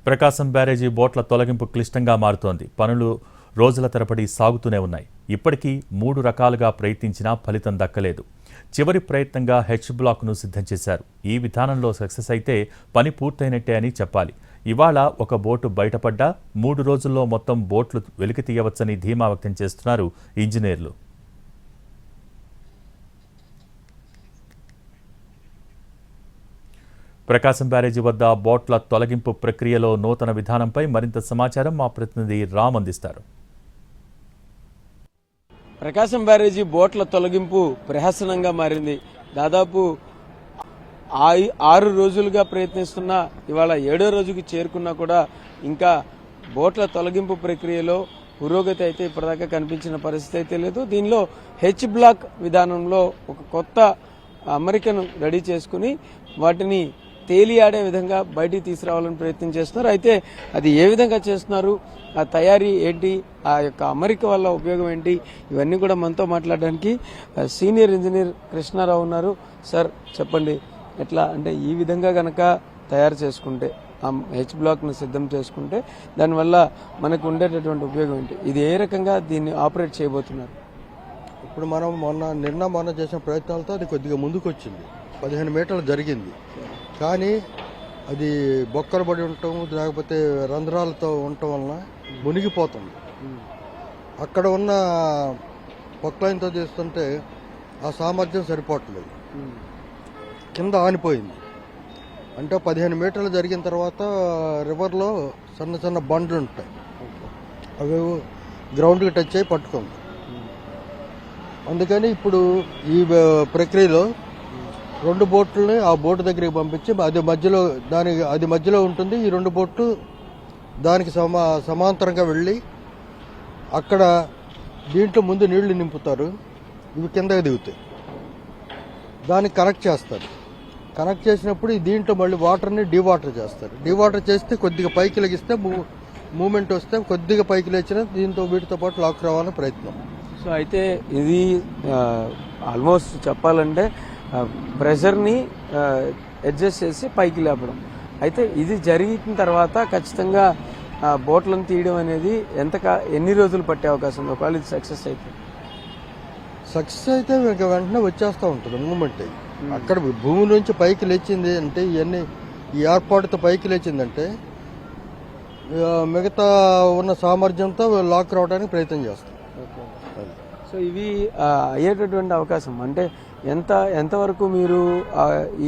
ప్రకాశం బ్యారేజీ బోట్ల తొలగింపు క్లిష్టంగా మారుతోంది. పనులు రోజుల తరబడి సాగుతూనే ఉన్నాయి. ఇప్పటికీ 3 రకాలుగా ప్రయత్నించినా ఫలితం దక్కలేదు. చివరి ప్రయత్నంగా హెచ్ బ్లాక్ను సిద్ధం చేశారు. ఈ విధానంలో సక్సెస్ అయితే పని పూర్తయినట్టే అని చెప్పాలి. ఇవాళ ఒక బోటు బయటపడ్డా 3 రోజుల్లో మొత్తం బోట్లు వెలికి తీయవచ్చని ధీమా వ్యక్తం చేస్తున్నారు ఇంజనీర్లు. ప్రకాశం బ్యారేజీ వద్ద బోట్ల తొలగింపు ప్రక్రియలో నూతన విధానంపై మరింత సమాచారం మా ప్రతినిధి రామ్ అందిస్తారు. ప్రకాశం బ్యారేజీ బోట్ల తొలగింపు ప్రహసనంగా మారింది. దాదాపు 6 రోజులుగా ప్రయత్నిస్తున్న ఇవాళ 7వ రోజుకి చేరుకున్నా కూడా ఇంకా బోట్ల తొలగింపు ప్రక్రియలో పురోగతి అయితే ఇప్పటిదాకా కనిపించిన పరిస్థితి అయితే లేదు. దీనిలో హెచ్ బ్లాక్ విధానంలో ఒక కొత్త అమరికను రెడీ చేసుకుని వాటిని తేలియాడే విధంగా బయటికి తీసుకురావాలని ప్రయత్నం చేస్తున్నారు. అయితే అది ఏ విధంగా చేస్తున్నారు, ఆ తయారీ ఏంటి, ఆ యొక్క అమరిక వల్ల ఉపయోగం ఏంటి, ఇవన్నీ కూడా మనతో మాట్లాడడానికి సీనియర్ ఇంజనీర్ కృష్ణారావు ఉన్నారు. సార్ చెప్పండి, ఎట్లా అంటే ఈ విధంగా గనక తయారు చేసుకుంటే ఆ హెచ్ బ్లాక్ను సిద్ధం చేసుకుంటే దానివల్ల మనకు ఉండేటటువంటి ఉపయోగం ఏంటి, ఇది ఏ రకంగా దీన్ని ఆపరేట్ చేయబోతున్నారు? ఇప్పుడు మనం మొన్న చేసిన ప్రయత్నాలతో అది కొద్దిగా ముందుకు వచ్చింది. 15 మీటర్లు జరిగింది. కానీ అది బొక్కలు పడి ఉండటం లేకపోతే రంధ్రాలతో ఉండటం వలన మునిగిపోతుంది. అక్కడ ఉన్న పొక్లైన్తో చేస్తుంటే ఆ సామర్థ్యం సరిపోవట్లేదు, కింద ఆనిపోయింది. అంటే 15 మీటర్లు జరిగిన తర్వాత రివర్లో చిన్న చిన్న బండ్లు ఉంటాయి, అవి గ్రౌండ్కి టచ్ అయ్యి పట్టుకుంది. అందుకని ఇప్పుడు ఈ ప్రక్రియలో 2 బోట్లని ఆ బోటు దగ్గరికి పంపించి అది మధ్యలో ఉంటుంది. ఈ 2 బోట్లు దానికి సమాంతరంగా వెళ్ళి అక్కడ దీంట్లో ముందు నీళ్లు నింపుతారు, ఇవి కిందకి దిగుతాయి. దాన్ని కనెక్ట్ చేస్తారు. కనెక్ట్ చేసినప్పుడు దీంట్లో మళ్ళీ వాటర్ని డీవాటర్ చేస్తారు. డీవాటర్ చేస్తే కొద్దిగా పైకి లెగిస్తే మూమెంట్ వస్తే కొద్దిగా పైకి లేచిన దీంతో వీటితో పాటు లాక్ రావాలని ప్రయత్నం. సో అయితే ఇది ఆల్మోస్ట్ చెప్పాలంటే ప్రెషర్ని అడ్జస్ట్ చేసి పైకి లేపడం. అయితే ఇది జరిగిన తర్వాత ఖచ్చితంగా బోట్లను తీయడం అనేది ఎన్ని రోజులు పట్టే అవకాశం ఉంది ఒకవేళ ఇది సక్సెస్ అయితే వెంటనే వచ్చేస్తూ ఉంటుంది మూమెంట్. అక్కడ భూమి నుంచి పైకి లేచింది అంటే ఈ ఏర్పాటుతో పైకి లేచిందంటే మిగతా ఉన్న సామర్థ్యంతో లాక్ రావడానికి ప్రయత్నం చేస్తాం. సో ఇవి అయ్యేటటువంటి అవకాశం అంటే ఎంతవరకు మీరు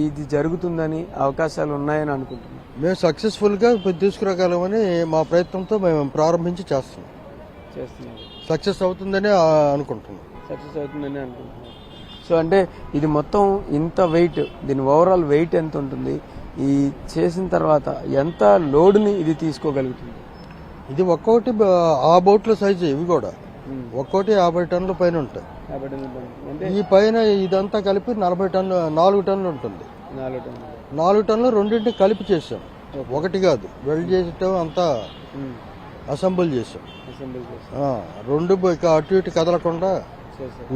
ఇది జరుగుతుందని అవకాశాలు ఉన్నాయని అనుకుంటున్నాం? మేము సక్సెస్ఫుల్గా తీసుకురాగలమని మా ప్రయత్నంతో మేము ప్రారంభించి చేస్తున్నాం. సక్సెస్ అవుతుందని అనుకుంటున్నాం. సో అంటే ఇది మొత్తం ఇంత వెయిట్, దీని ఓవరాల్ వెయిట్ ఎంత ఉంటుంది, ఈ చేసిన తర్వాత ఎంత లోడ్ని ఇది తీసుకోగలుగుతుంది? ఇది ఒక్కొక్కటి ఆ బోట్ల సైజు, ఇవి కూడా ఒక్కోటి 50 టన్నుల పైన ఉంటాయి. ఈ పైన ఇదంతా కలిపి 40 టన్నులు 4 టన్నులు ఉంటుంది. 4 టన్నులు రెండింటిని కలిపి చేసాం, ఒకటి కాదు. వెల్డ్ చేసేటం అంతా అసెంబుల్ చేసాం. 2 అటు ఇటు కదలకుండా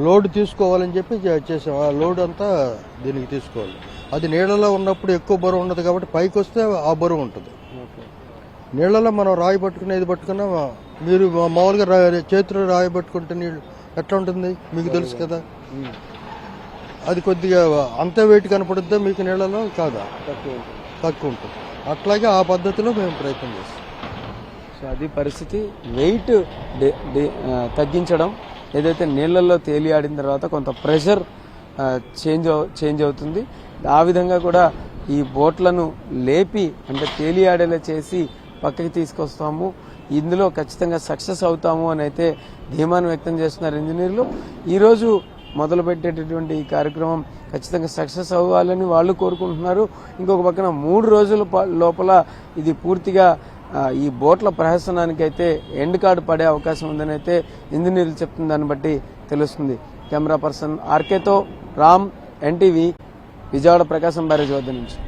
లోడ్ తీసుకోవాలని చెప్పి చేసాం. ఆ లోడ్ అంతా దీనికి తీసుకోవాలి. అది నీళ్ళలో ఉన్నప్పుడు ఎక్కువ బరువు ఉండదు కాబట్టి పైకి వస్తే ఆ బరువు ఉంటుంది. నీళ్ళలో మనం రాయి పట్టుకుని ఇది పట్టుకున్నా, మీరు మామూలుగా చేతిలో రాయి పట్టుకుంటే నీళ్ళు ఎట్లా ఉంటుంది మీకు తెలుసు కదా, అది కొద్దిగా అంత వెయిట్ కనపడుద్దా మీకు నీళ్ళలో? కాదా, తక్కువ ఉంటుంది. అట్లాగే ఆ పద్ధతిలో మేము ప్రయత్నం చేస్తాం. సో అది పరిస్థితి. వెయిట్ తగ్గించడం, ఏదైతే నీళ్లలో తేలియాడిన తర్వాత కొంత ప్రెషర్ చేంజ్ అవుతుంది. ఆ విధంగా కూడా ఈ బోట్లను లేపి అంటే తేలియాడేలా చేసి పక్కకి తీసుకొస్తాము, ఇందులో ఖచ్చితంగా సక్సెస్ అవుతాము అని అయితే ధీమాను వ్యక్తం చేస్తున్నారు ఇంజనీర్లు. ఈరోజు మొదలు పెట్టేటటువంటి ఈ కార్యక్రమం ఖచ్చితంగా సక్సెస్ అవ్వాలని వాళ్ళు కోరుకుంటున్నారు. ఇంకొక పక్కన 3 రోజుల లోపల ఇది పూర్తిగా ఈ బోట్ల ప్రహసనానికి అయితే ఎండ్ కార్డు పడే అవకాశం ఉందని అయితే ఇంజనీర్లు చెప్తున్న దాన్ని బట్టి తెలుస్తుంది. కెమెరా పర్సన్ ఆర్కేతో రామ్, ఎన్టీవీ, విజయవాడ ప్రకాశం బ్యారేజ్ వద్ద నుంచి.